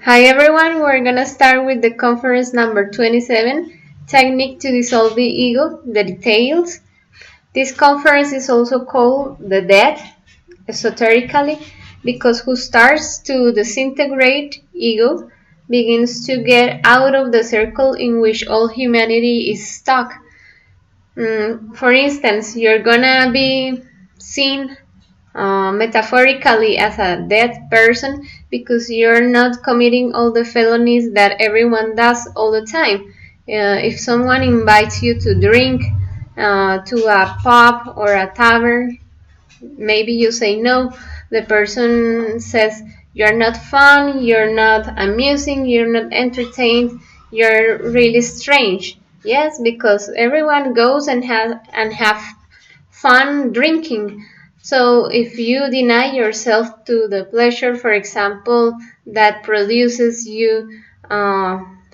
Hi everyone, we're gonna start with the conference number 27, Technique to Dissolve the Ego, the Details. This conference is also called the Death, esoterically, because who starts to disintegrate ego begins to get out of the circle in which all humanity is stuck. For instance, you're gonna be seen metaphorically as a dead person because you're not committing all the felonies that everyone does all the time. If someone invites you to drink to a pub or a tavern, maybe you say no. The person says you're not fun, you're not amusing, you're not entertained, you're really strange. Yes, because everyone goes and have fun drinking. So if you deny yourself to the pleasure, for example, that produces you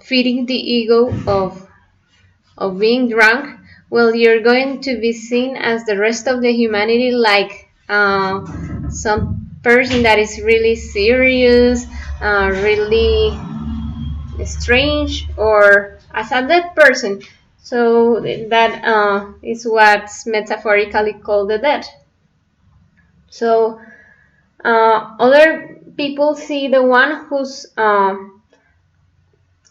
feeding the ego of being drunk, well, you're going to be seen as the rest of the humanity, like some person that is really serious, really strange, or as a dead person. So that is what's metaphorically called the dead. So other people see the one who's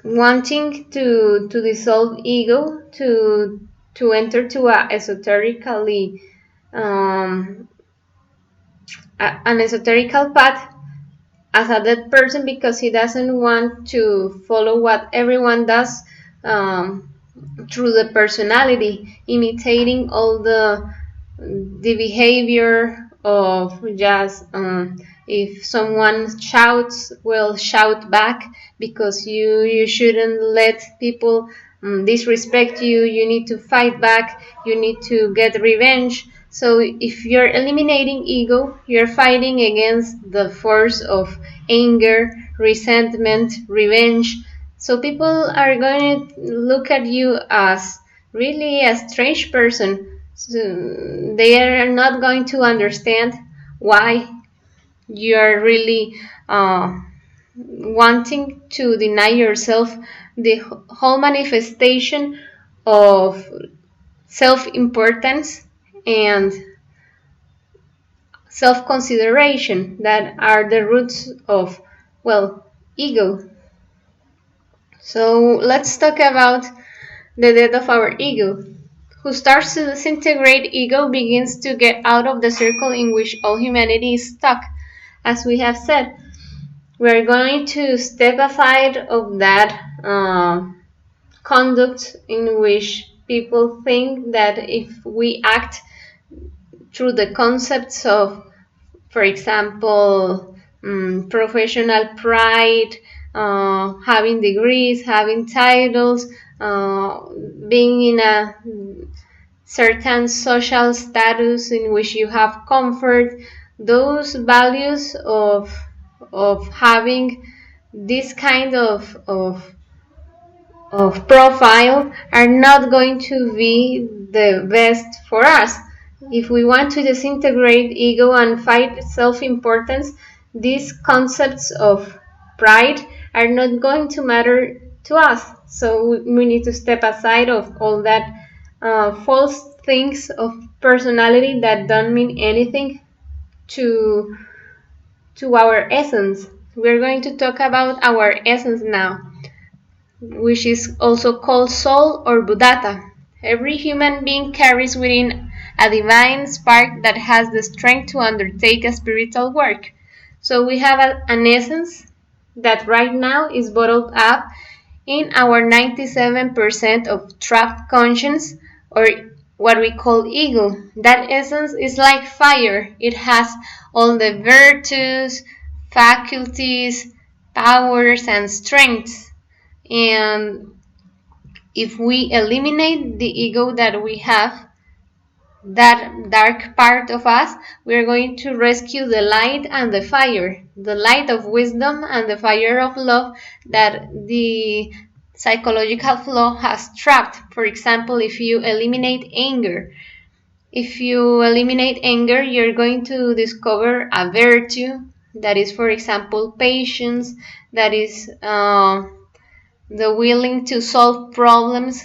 wanting to dissolve ego, to enter to a esoterically an esoterical path as a dead person, because he doesn't want to follow what everyone does through the personality, imitating all the behavior of just if someone shouts, well, shout back, because you shouldn't let people disrespect you. You need to fight back, you need to get revenge. So if you're eliminating ego, you're fighting against the force of anger, resentment, revenge. So people are going to look at you as really a strange person. So they are not going to understand why you are really wanting to deny yourself the whole manifestation of self-importance and self-consideration that are the roots of, well, ego. So let's talk about the death of our ego. Who starts to disintegrate ego begins to get out of the circle in which all humanity is stuck. As we have said, we're going to step aside of that conduct in which people think that if we act through the concepts of, for example, professional pride, having degrees, having titles, being in a certain social status in which you have comfort, those values of having this kind of profile are not going to be the best for us. If we want to disintegrate ego and fight self-importance, these concepts of pride are not going to matter to us. So we need to step aside of all that false things of personality that don't mean anything to our essence. We're going to talk about our essence now, which is also called soul or Buddhata. Every human being carries within a divine spark that has the strength to undertake a spiritual work. So we have an essence that right now is bottled up in our 97% of trapped conscience, or what we call ego. That essence is like fire. It has all the virtues, faculties, powers, and strengths. And if we eliminate the ego that we have, that dark part of us, we're going to rescue the light and the fire, the light of wisdom and the fire of love that the psychological flaw has trapped. For example, if you eliminate anger, you're going to discover a virtue, that is, for example, patience, that is the willing to solve problems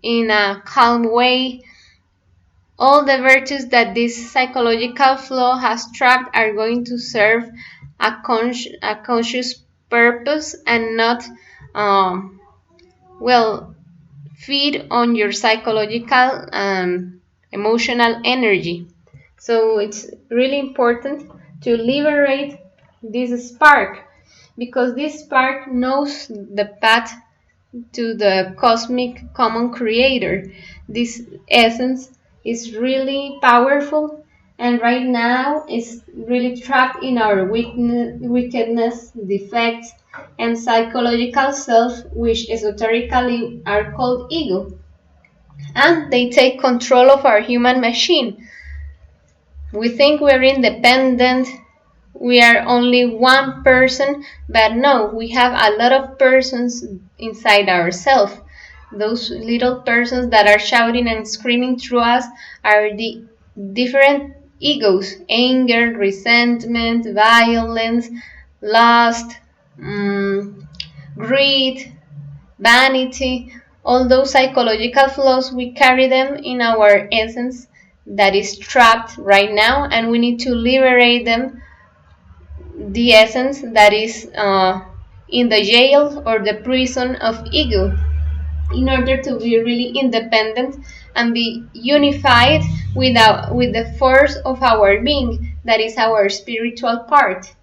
in a calm way. All the virtues that this psychological flow has trapped are going to serve a conscious purpose and not, um, well, feed on your psychological and emotional energy. So it's really important to liberate this spark, because this spark knows the path to the cosmic common creator. This essence is really powerful, and right now is really trapped in our wickedness, defects, and psychological self, which esoterically are called ego, and they take control of our human machine. We think we're independent, we are only one person, but no, we have a lot of persons inside ourselves. Those little persons that are shouting and screaming through us are the different egos: anger, resentment, violence, lust, greed, vanity. All those psychological flaws, we carry them in our essence that is trapped right now, and we need to liberate them, the essence that is in the jail or the prison of ego, in order to be really independent and be unified with the force of our being, that is our spiritual part.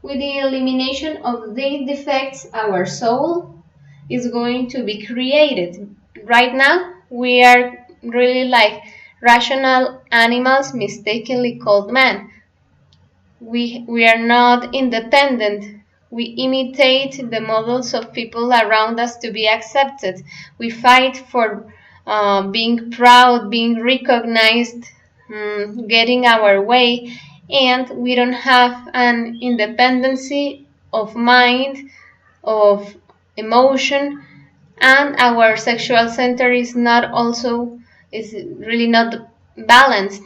With the elimination of these defects, our soul is going to be created. Right now, we are really like rational animals mistakenly called man. We are not independent. We imitate the models of people around us to be accepted. We fight for being proud, being recognized, getting our way, and we don't have an independency of mind, of emotion, and our sexual center is really not balanced.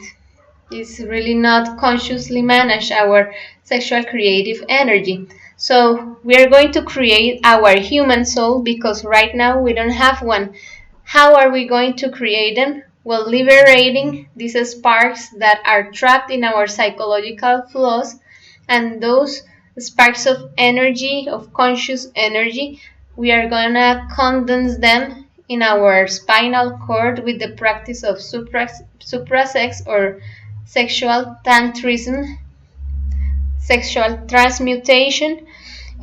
It's really not consciously manage our sexual creative energy. So we are going to create our human soul, because right now we don't have one. How are we going to create them? Well, liberating these sparks that are trapped in our psychological flaws, and those sparks of energy, of conscious energy, we are gonna condense them in our spinal cord with the practice of suprasex or sexual tantrism, sexual transmutation,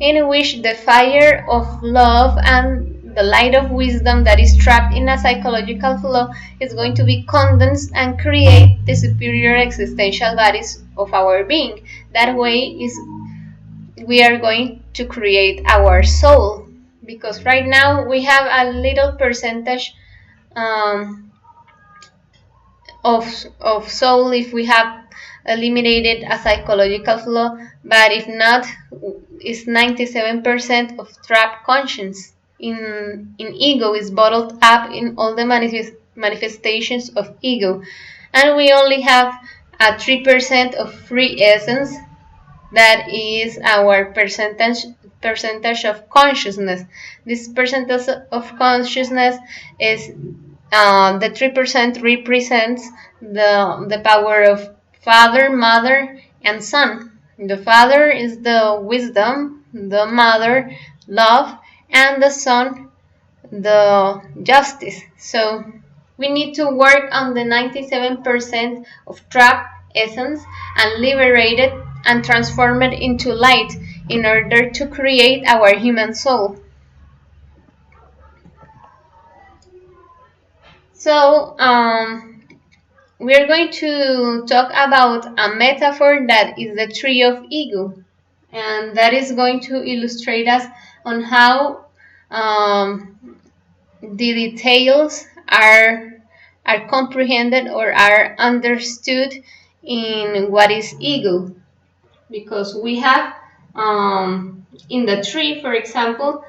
in which the fire of love and the light of wisdom that is trapped in a psychological flow is going to be condensed and create the superior existential bodies of our being. That way is we are going to create our soul, because right now we have a little percentage um, of soul if we have eliminated a psychological flaw, but if not, it's 97% of trapped conscience in ego, is bottled up in all the manifestations of ego, and we only have a 3% of free essence, that is our percentage of consciousness. This percentage of consciousness is the 3% represents the power of father, mother, and son. The father is the wisdom, the mother love, and the son the justice. So we need to work on the 97% of trap essence and liberate it and transform it into light in order to create our human soul. So we are going to talk about a metaphor that is the tree of ego, and that is going to illustrate us on how the details are comprehended or are understood in what is ego, because we have in the tree, for example,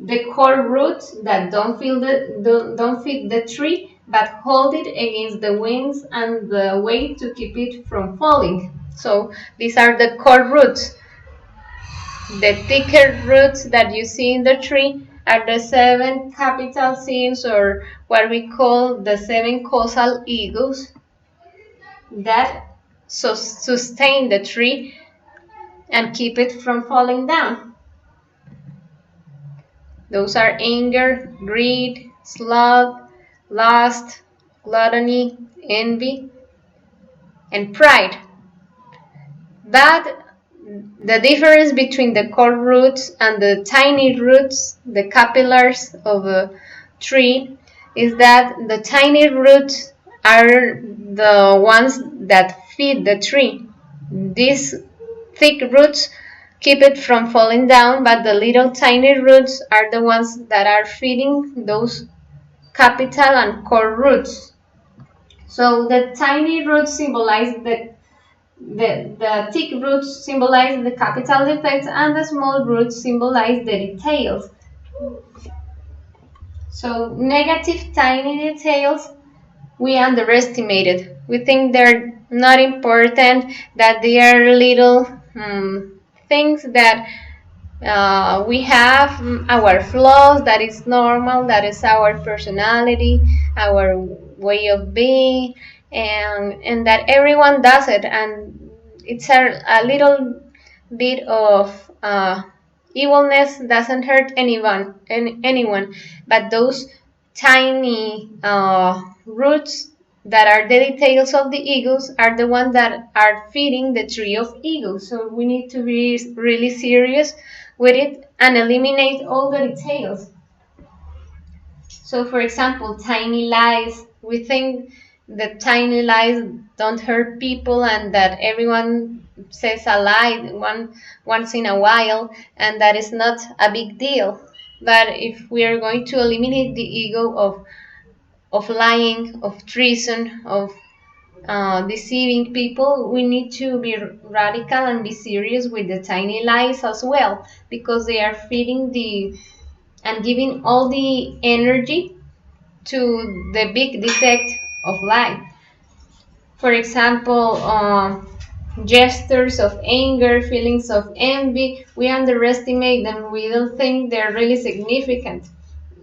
the core roots that don't feed the tree but hold it against the winds and the weight to keep it from falling. So these are the core roots. The thicker roots that you see in the tree are the 7 capital sins, or what we call the 7 causal egos that sustain the tree and keep it from falling down. Those are anger, greed, sloth, lust, gluttony, envy, and pride. But the difference between the core roots and the tiny roots, the capillars of a tree, is that the tiny roots are the ones that feed the tree. These thick roots keep it from falling down, but the little tiny roots are the ones that are feeding those capital and core roots. So the tiny roots symbolize the thick roots symbolize the capital defects, and the small roots symbolize the details. So negative tiny details we underestimated. We think they're not important, that they are little things that we have, our flaws, that is normal, that is our personality, our way of being, and that everyone does it, and it's a little bit of evilness doesn't hurt anyone, but those tiny roots that are the details of the egos are the ones that are feeding the tree of egos. So we need to be really serious with it and eliminate all the details. So for example, tiny lies. We think that tiny lies don't hurt people and that everyone says a lie once in a while, and that is not a big deal. But if we are going to eliminate the ego of lying, of treason, of deceiving people, we need to be radical and be serious with the tiny lies as well, because they are feeding and giving all the energy to the big defect of lie. For example, gestures of anger, feelings of envy, we underestimate them. We don't think they're really significant.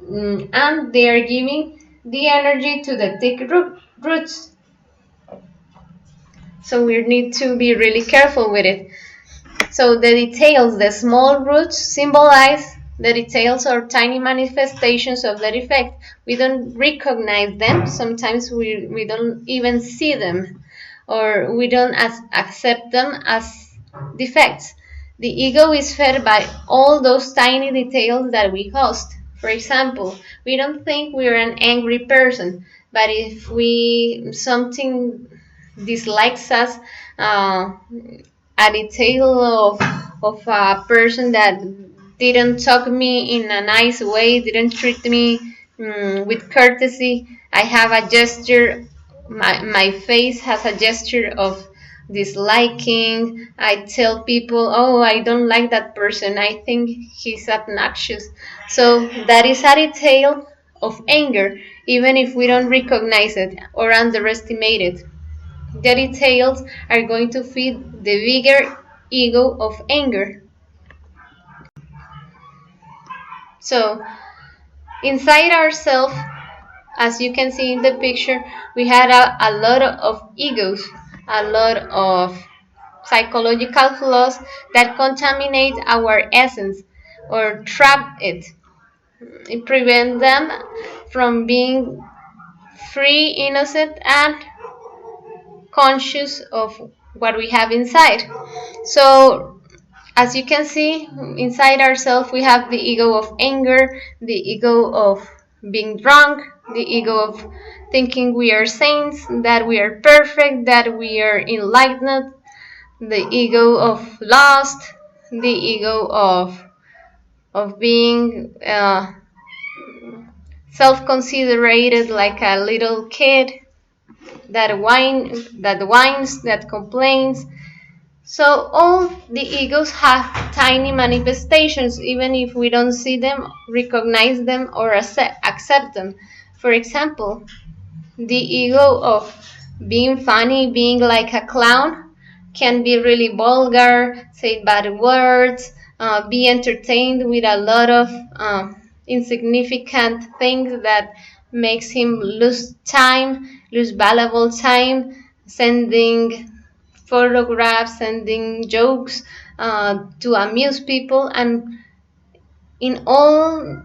And they are giving the energy to the thick roots. So we need to be really careful with it. So the details, the small roots, symbolize the details or tiny manifestations of the defect. We don't recognize them. Sometimes we don't even see them, or we don't accept them as defects. The ego is fed by all those tiny details that we caused. For example, we don't think we're an angry person, but if something dislikes us, a detail of a person that didn't talk me in a nice way, didn't treat me with courtesy. I have a gesture, my face has a gesture of disliking. I tell people, oh, I don't like that person, I think he's obnoxious. So that is a detail of anger, even if we don't recognize it or underestimate it. The details are going to feed the bigger ego of anger. So, inside ourselves, as you can see in the picture, we had a lot of egos, a lot of psychological flaws that contaminate our essence or trap it. It prevents them from being free, innocent, and conscious of what we have inside. So, as you can see, inside ourselves we have the ego of anger, the ego of being drunk, the ego of thinking we are saints, that we are perfect, that we are enlightened, the ego of lust, the ego of being self-considerated, like a little kid that whines, that complains. So all the egos have tiny manifestations, even if we don't see them, recognize them, or accept them. For example, the ego of being funny, being like a clown, can be really vulgar, say bad words, be entertained with a lot of insignificant things that makes him lose valuable time, sending photographs, sending jokes to amuse people, and in all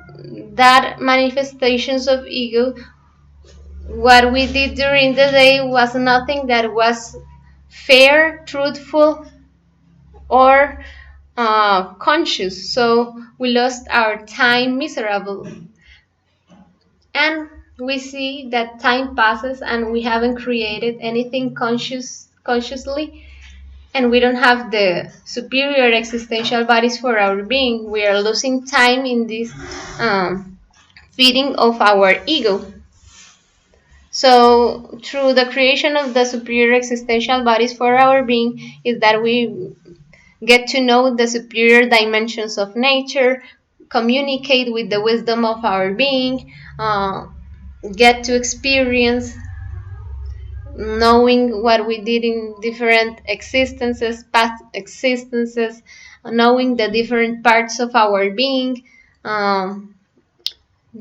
that manifestations of ego, what we did during the day was nothing that was fair, truthful, or conscious. So we lost our time miserable. And we see that time passes and we haven't created anything consciously, and we don't have the superior existential bodies for our being. We are losing time in this feeding of our ego. So, through the creation of the superior existential bodies for our being, is that we get to know the superior dimensions of nature, communicate with the wisdom of our being, get to experience knowing what we did in different existences, past existences, knowing the different parts of our being, um,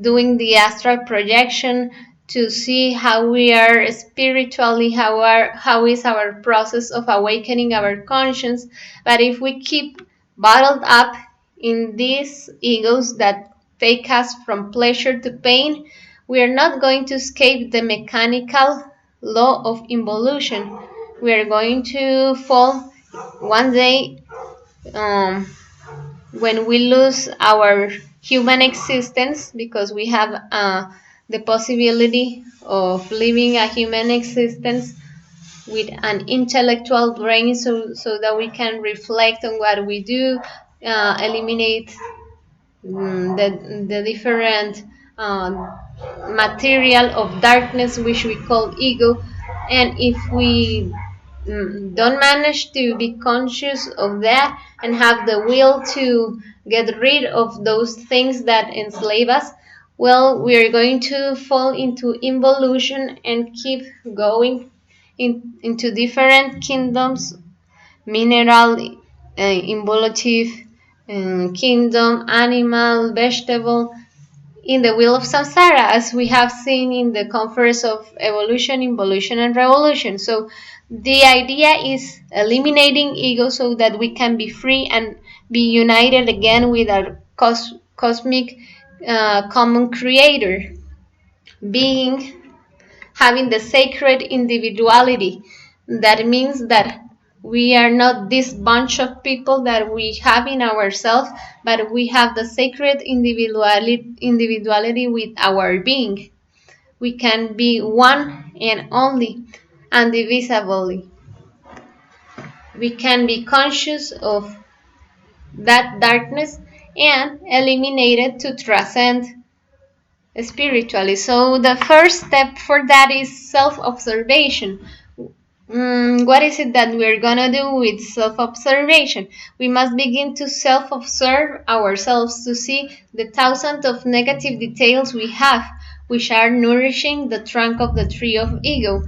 doing the astral projection to see how we are spiritually, how is our process of awakening our conscience. But if we keep bottled up in these egos that take us from pleasure to pain, we are not going to escape the mechanical law of involution. We are going to fall one day, um, when we lose our human existence, because we have the possibility of living a human existence with an intellectual brain, so that we can reflect on what we do, eliminate the different material of darkness which we call ego. And if we don't manage to be conscious of that and have the will to get rid of those things that enslave us, well, we are going to fall into involution and keep going into different kingdoms, mineral, involutive, kingdom, animal, vegetable, in the wheel of samsara, as we have seen in the conference of evolution, involution, and revolution. So the idea is eliminating ego so that we can be free and be united again with our cosmic common creator, being having the sacred individuality. That means that we are not this bunch of people that we have in ourselves, but we have the sacred individuality with our being. We can be one and only, indivisibly. We can be conscious of that darkness and eliminate it to transcend spiritually. So the first step for that is self-observation. What is it that we're gonna do with self-observation? We must begin to self-observe ourselves to see the thousands of negative details we have, which are nourishing the trunk of the tree of ego.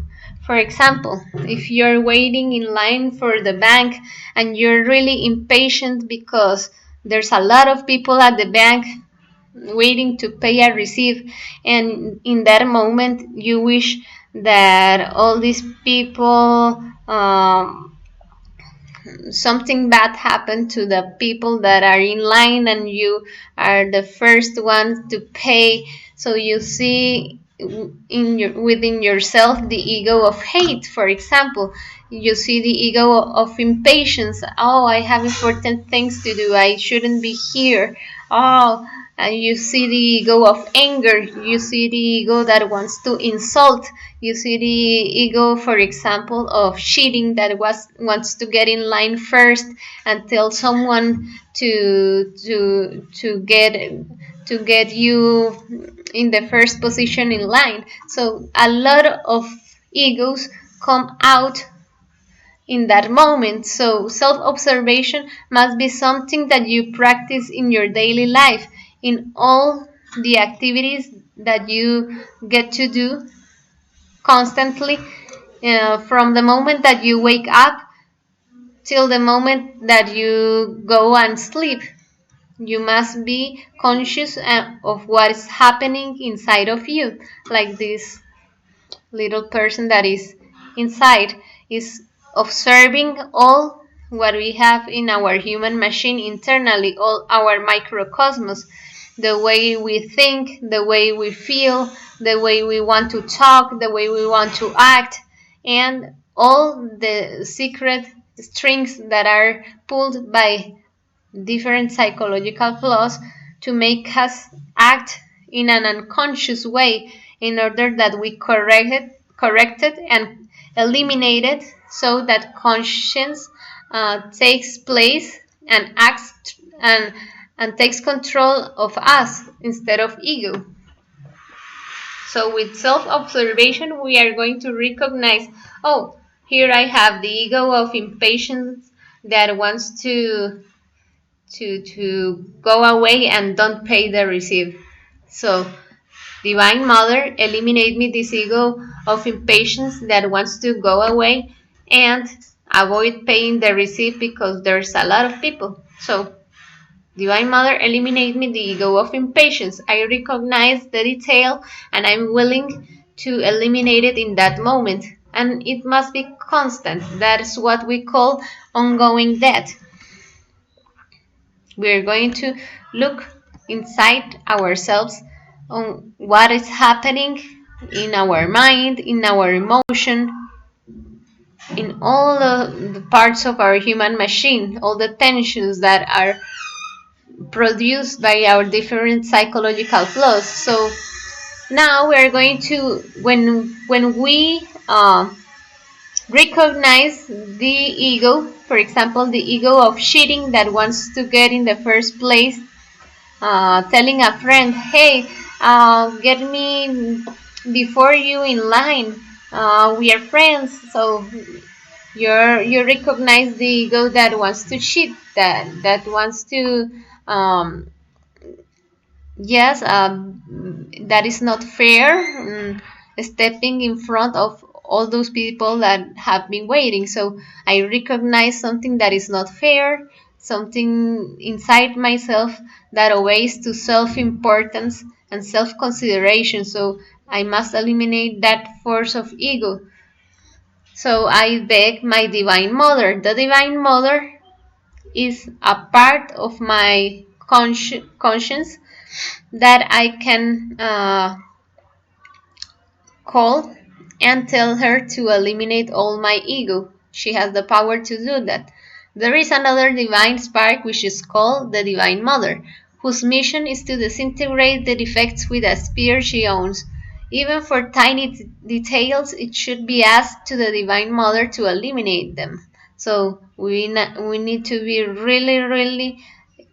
For example, if you're waiting in line for the bank and you're really impatient because there's a lot of people at the bank waiting to pay a receipt, and in that moment you wish that all these people, something bad happened to the people that are in line and you are the first ones to pay. So you see within yourself the ego of hate, for example. You see the ego of impatience. Oh, I have important things to do, I shouldn't be here. Oh, and you see the ego of anger. You see the ego that wants to insult. You see the ego, for example, of cheating, that wants to get in line first and tell someone to get you in the first position in line. So a lot of egos come out in that moment. So self-observation must be something that you practice in your daily life, in all the activities that you get to do constantly, from the moment that you wake up till the moment that you go and sleep. You must be conscious of what is happening inside of you, like this little person that is inside is observing all what we have in our human machine internally, all our microcosmos, the way we think, the way we feel, the way we want to talk, the way we want to act, and all the secret strings that are pulled by different psychological flaws to make us act in an unconscious way in order that we correct it and eliminate it so that conscience takes place and acts and takes control of us instead of ego. So with self-observation, we are going to recognize, oh, here I have the ego of impatience that wants to go away and don't pay the receipt. So, Divine Mother, eliminate me this ego of impatience that wants to go away and avoid paying the receipt because there's a lot of people. So, Divine Mother, eliminate me the ego of impatience. I recognize the detail and I'm willing to eliminate it in that moment. And it must be constant. That's what we call ongoing debt. We're going to look inside ourselves on what is happening in our mind, in our emotion, in all the parts of our human machine, all the tensions that are produced by our different psychological flaws. So now we're going to, when we recognize the ego, for example, the ego of cheating that wants to get in the first place, telling a friend, hey, get me before you in line. We are friends, so you recognize the ego that wants to cheat, that wants to yes, that is not fair. Stepping in front of all those people that have been waiting. So I recognize something that is not fair, something inside myself that obeys to self importance and self consideration. So I must eliminate that force of ego. So I beg my Divine Mother. The Divine Mother is a part of my conscience that I can call and tell her to eliminate all my ego. She has the power to do that. There is another divine spark which is called the Divine Mother, whose mission is to disintegrate the defects with a spear she owns. Even for tiny details, it should be asked to the Divine Mother to eliminate them. So we need to be really, really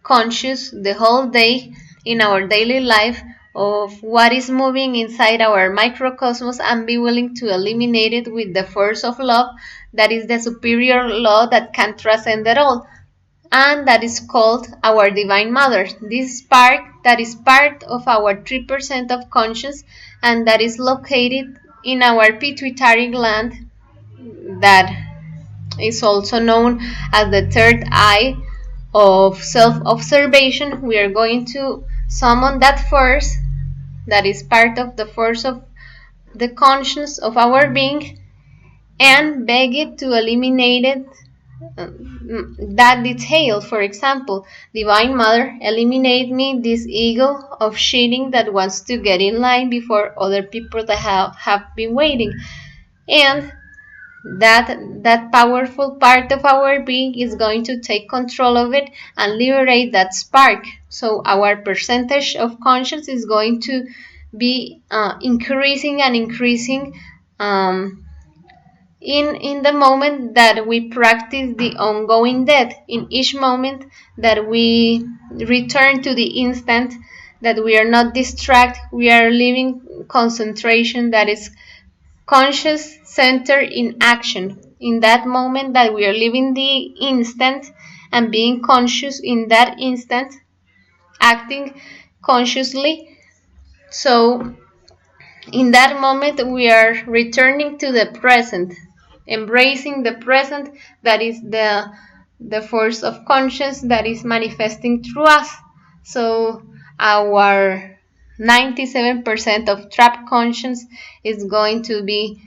conscious the whole day in our daily life of what is moving inside our microcosmos and be willing to eliminate it with the force of love that is the superior law that can transcend it all, and that is called our Divine Mother. This spark that is part of our 3% of conscience and that is located in our pituitary gland, that is also known as the third eye of self-observation. We are going to summon that force that is part of the force of the conscience of our being and beg it to eliminate it, that detail. For example, Divine Mother, eliminate me this ego of cheating that wants to get in line before other people that have been waiting. And that powerful part of our being is going to take control of it and liberate that spark. So our percentage of conscience is going to be increasing and increasing in the moment that we practice the ongoing death, in each moment that we return to the instant, that we are not distracted, we are living concentration that is conscious center in action. In that moment that we are living the instant and being conscious in that instant, acting consciously. So in that moment we are returning to the present. embracing the present, that is the force of conscience that is manifesting through us. So our 97% of trapped conscience is going to be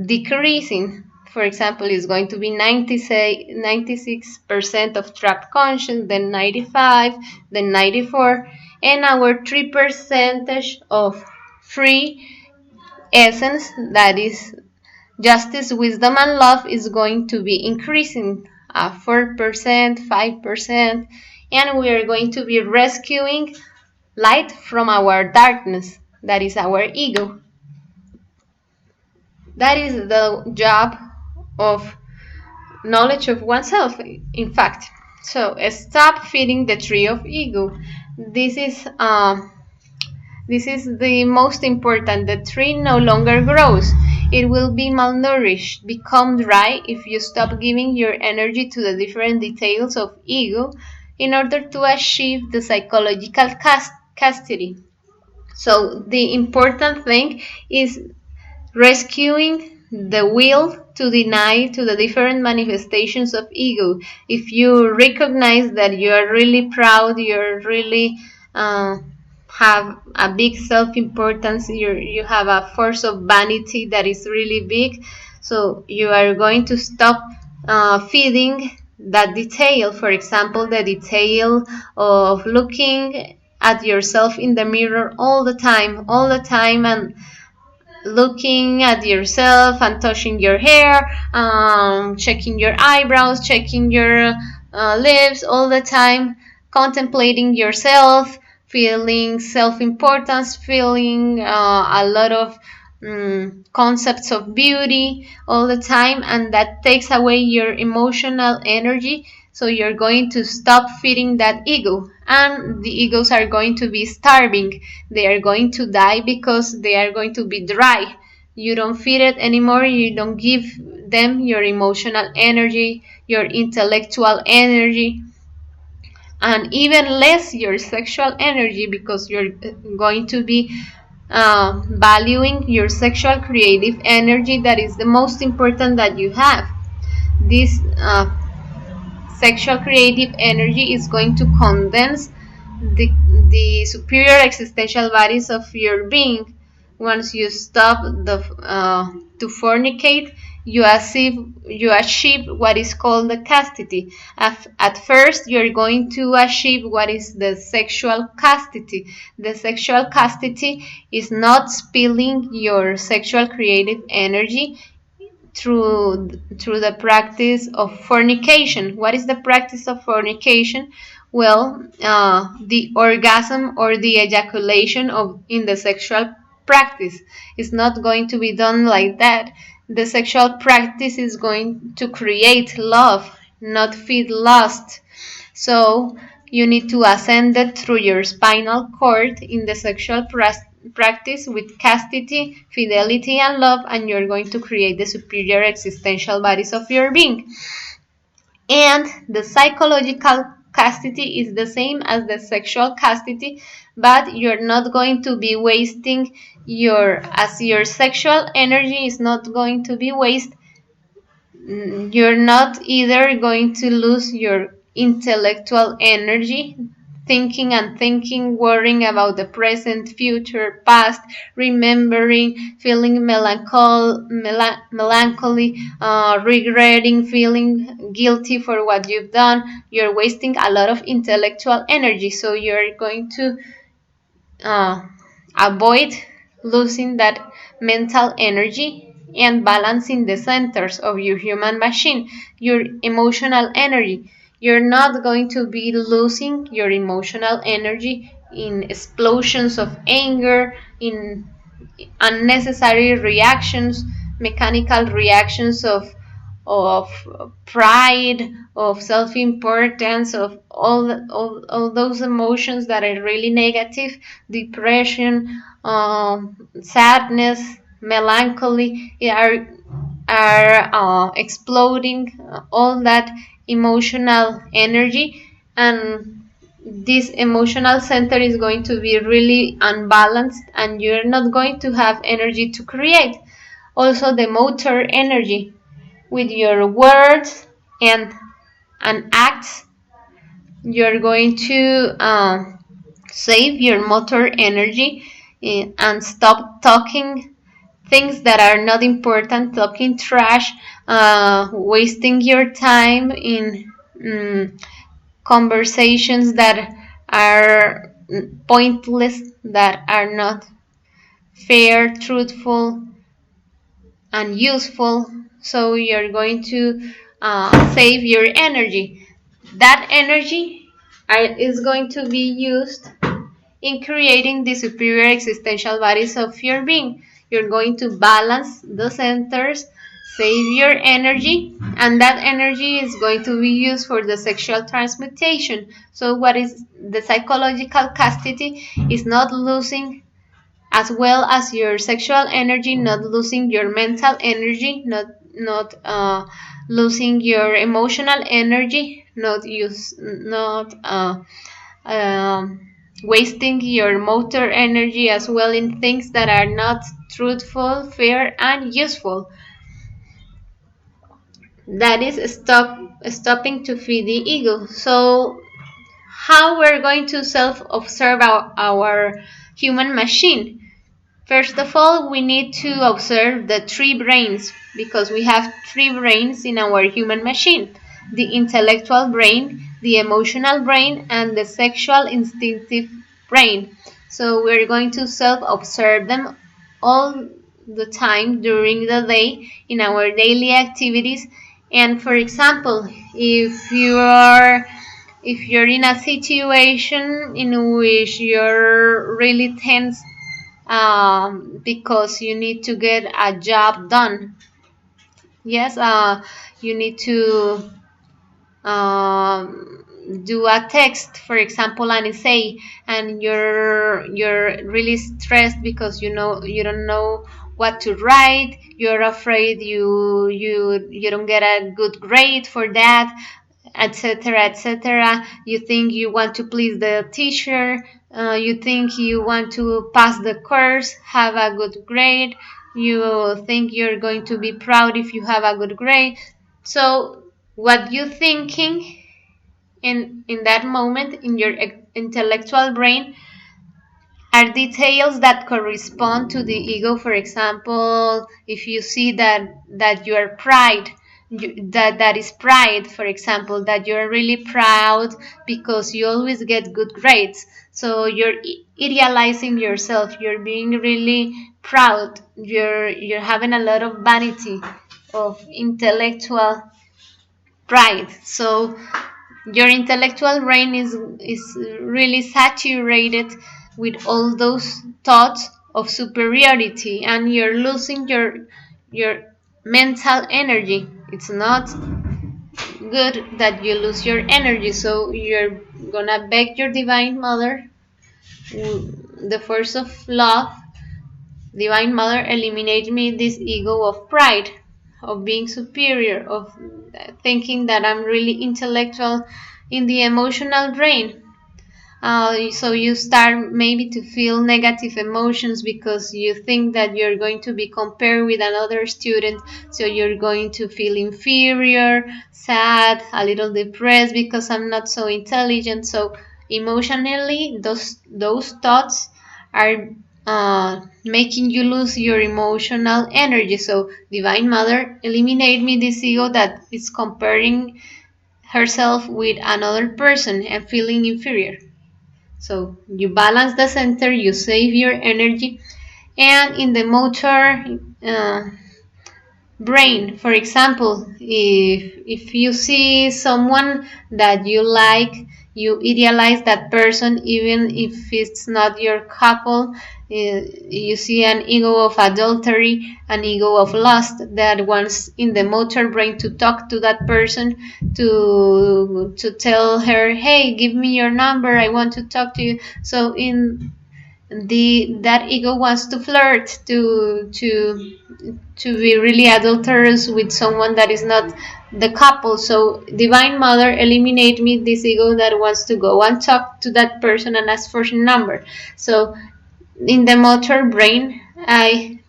decreasing. For example, it's going to be 96% of trapped conscience, then 95, then 94, and our 3% of free essence, that is justice, wisdom, and love, is going to be increasing 4%, 5%, and we are going to be rescuing light from our darkness, that is our ego. That is the job of knowledge of oneself, in fact. So stop feeding the tree of ego. This is the most important. The tree no longer grows. It will be malnourished, become dry, if you stop giving your energy to the different details of ego in order to achieve the psychological castity. So the important thing is rescuing the will to deny to the different manifestations of ego. If you recognize that you are really proud, you're really have a big self-importance, you have a force of vanity that is really big, so you are going to stop feeding that detail. For example, the detail of looking at yourself in the mirror all the time, and looking at yourself and touching your hair, checking your eyebrows, checking your lips all the time, contemplating yourself, feeling self-importance, feeling a lot of concepts of beauty all the time, and that takes away your emotional energy. So you're going to stop feeding that ego, and the egos are going to be starving. They are going to die because they are going to be dry. You don't feed it anymore. You don't give them your emotional energy, your intellectual energy, and even less your sexual energy, because you're going to be valuing your sexual creative energy. That is the most important that you have. This sexual creative energy is going to condense the, the superior existential bodies of your being. Once you stop to fornicate, you achieve what is called the chastity. At first, you're going to achieve what is the sexual chastity. The sexual chastity is not spilling your sexual creative energy through the practice of fornication. What is the practice of fornication? Well, the orgasm or the ejaculation in the sexual practice is not going to be done like that. The sexual practice is going to create love, not feed lust. So you need to ascend it through your spinal cord in the sexual practice with chastity, fidelity, and love, and you're going to create the superior existential bodies of your being. And the psychological chastity is the same as the sexual chastity, but you're not going to be wasting your sexual energy is not going to be wasted. You're not either going to lose your intellectual energy thinking, worrying about the present, future, past, remembering, feeling melancholy, regretting, feeling guilty for what you've done. You're wasting a lot of intellectual energy, so you're going to avoid losing that mental energy and balancing the centers of your human machine, your emotional energy. You're not going to be losing your emotional energy in explosions of anger, in unnecessary reactions, mechanical reactions of pride, of self-importance, of all those emotions that are really negative, depression, sadness, melancholy, are exploding all that emotional energy, and this emotional center is going to be really unbalanced, and you're not going to have energy to create. Also, the motor energy. with your words and acts, you're going to save your motor energy and stop talking things that are not important, talking trash, wasting your time in conversations that are pointless, that are not fair, truthful, and useful. So you're going to save your energy. That energy is going to be used in creating the superior existential bodies of your being. You're going to balance the centers, save your energy, and that energy is going to be used for the sexual transmutation. So what is the psychological chastity is not losing, as well as your sexual energy, not losing your mental energy, not losing your emotional energy, not wasting your motor energy as well in things that are not truthful, fair, and useful. That is stopping to feed the ego. So how we're going to self-observe our human machine? First of all, we need to observe the three brains, because we have three brains in our human machine: the intellectual brain, the emotional brain, and the sexual instinctive brain. So we're going to self-observe them all the time during the day in our daily activities. And for example, if you're in a situation in which you're really tense because you need to get a job done. Yes, you need to do a text, for example, an essay, and you're really stressed because you don't know what to write. You're afraid you don't get a good grade for that, etc., etc. You think you want to please the teacher, you think you want to pass the course, have a good grade, you think you're going to be proud if you have a good grade. So what you're thinking in that moment in your intellectual brain are details that correspond to the ego. For example, if you see that you are that is pride, for example, that you're really proud because you always get good grades, so you're idealizing yourself, you're being really proud, you're having a lot of vanity, of intellectual pride. So your intellectual brain is really saturated with all those thoughts of superiority, and you're losing your mental energy. It's not good that you lose your energy, so you're gonna beg your divine mother, the force of love, divine mother, eliminate me this ego of pride, of being superior, of thinking that I'm really intellectual in the emotional brain. So you start maybe to feel negative emotions because you think that you're going to be compared with another student. So you're going to feel inferior, sad, a little depressed because I'm not so intelligent. So emotionally, those thoughts are making you lose your emotional energy. So Divine Mother, eliminate me this ego that is comparing herself with another person and feeling inferior. So you balance the center, you save your energy, and in the motor brain, for example, if you see someone that you like, you idealize that person even if it's not your couple. You see an ego of adultery, an ego of lust that wants in the motor brain to talk to that person, to tell her, hey, give me your number, I want to talk to you. So in that ego wants to flirt, to be really adulterous with someone that is not the couple. So Divine Mother, eliminate me this ego that wants to go and talk to that person and ask for his number. So in the motor brain, I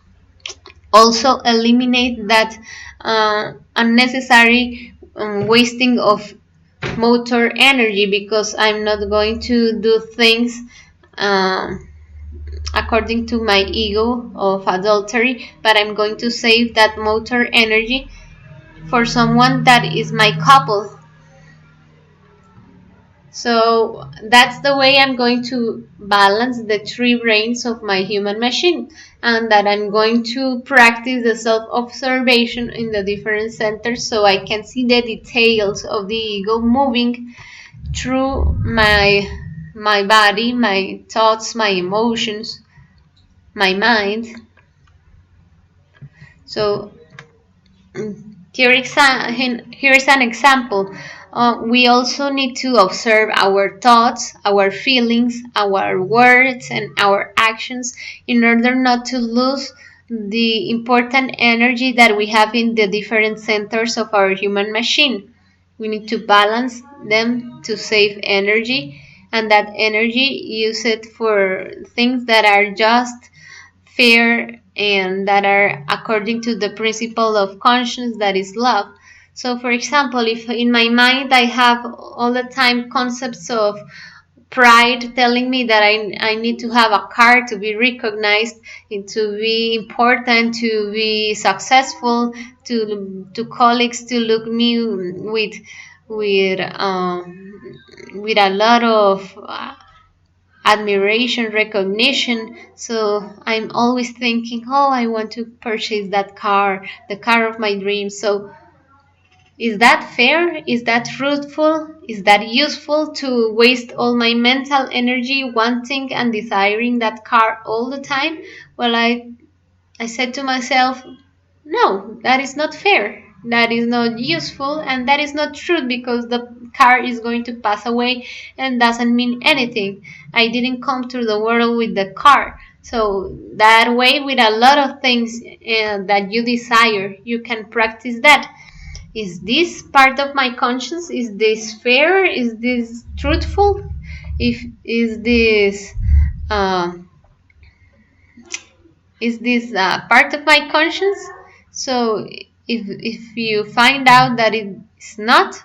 also eliminate that unnecessary wasting of motor energy, because I'm not going to do things um, according to my ego of adultery, but I'm going to save that motor energy for someone that is my couple. So that's the way I'm going to balance the three brains of my human machine, and that I'm going to practice the self-observation in the different centers so I can see the details of the ego moving through my body, my thoughts, my emotions, my mind. So here is an example. We also need to observe our thoughts, our feelings, our words, and our actions in order not to lose the important energy that we have in the different centers of our human machine. We need to balance them to save energy, and that energy use it for things that are just, fair, and that are according to the principle of conscience, that is love. So, for example, if in my mind I have all the time concepts of pride telling me that I need to have a car to be recognized, to be important, to be successful, to colleagues to look me with with a lot of admiration, recognition. So I'm always thinking, oh, I want to purchase that car, the car of my dreams. So is that fair? Is that fruitful? Is that useful to waste all my mental energy wanting and desiring that car all the time? Well, I said to myself, no, that is not fair. That is not useful, and that is not true, because the car is going to pass away and doesn't mean anything. I didn't come to the world with the car. So, that way, with a lot of things that you desire, you can practice that. Is this part of my conscience? Is this fair? Is this truthful? If is this uh, part of my conscience? So if you find out that it's not,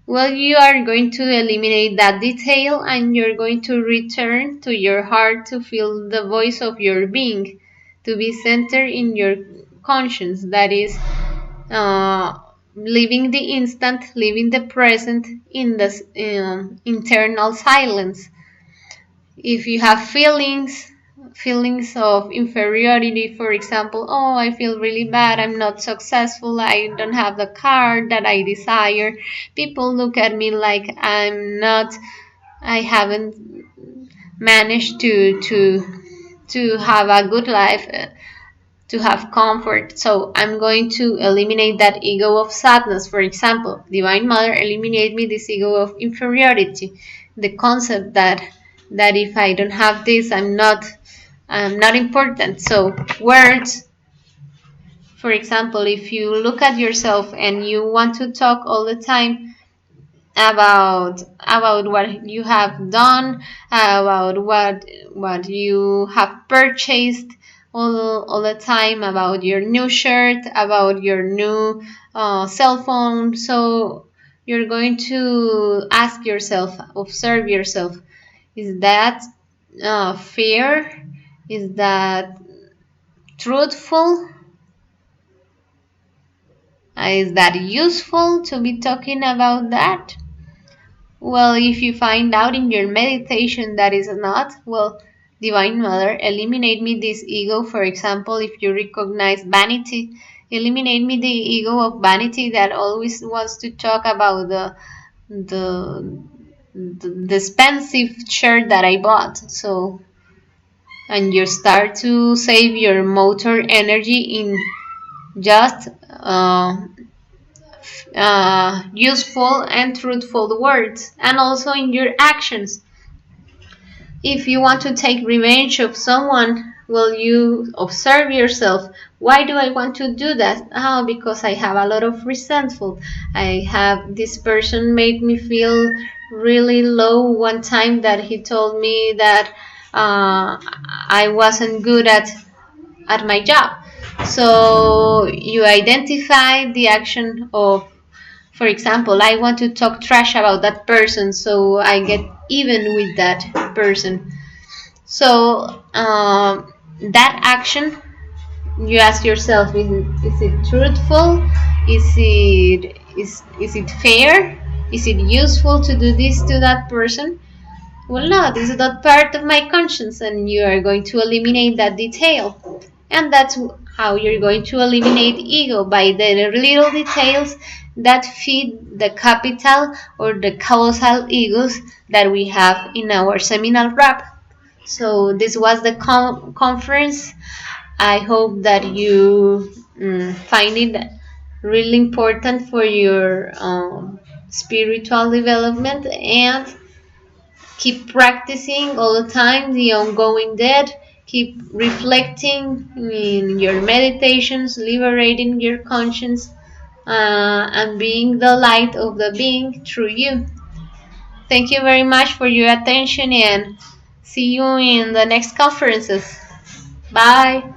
well, you are going to eliminate that detail, and you're going to return to your heart to feel the voice of your being, to be centered in your conscience, that is uh, living the instant, living the present in the internal silence. If you have feelings of inferiority, for example, oh, I feel really bad, I'm not successful, I don't have the car that I desire, people look at me like I haven't managed to have a good life, to have comfort. So I'm going to eliminate that ego of sadness. For example, Divine Mother, eliminate me this ego of inferiority, the concept that if I don't have this, I'm not important. So words, for example, if you look at yourself and you want to talk all the time about what you have done, about what you have purchased all the time, about your new shirt, about your new cell phone. So you're going to ask yourself, observe yourself, is that fair? Is that truthful? Is that useful to be talking about that? Well, if you find out in your meditation that is not, well, Divine Mother, eliminate me this ego. For example, if you recognize vanity, eliminate me the ego of vanity that always wants to talk about the, the expensive shirt that I bought. So, and you start to save your motor energy in just useful and truthful words, and also in your actions. If you want to take revenge of someone, will you observe yourself? Why do I want to do that? Oh, because I have a lot of resentful. I have this person made me feel really low one time, that he told me that I wasn't good at my job. So you identify the action of, for example, I want to talk trash about that person, so I get even with that person. So that action, you ask yourself, is it truthful? Is it fair? Is it useful to do this to that person? Well, no, this is not part of my conscience, and you are going to eliminate that detail. And that's how you're going to eliminate ego, by the little details that feed the capital or the colossal egos that we have in our seminal rap. So, this was the conference. I hope that you find it really important for your spiritual development, and keep practicing all the time the ongoing dead. Keep reflecting in your meditations, liberating your conscience, and being the light of the being through you. Thank you very much for your attention, and see you in the next conferences. Bye.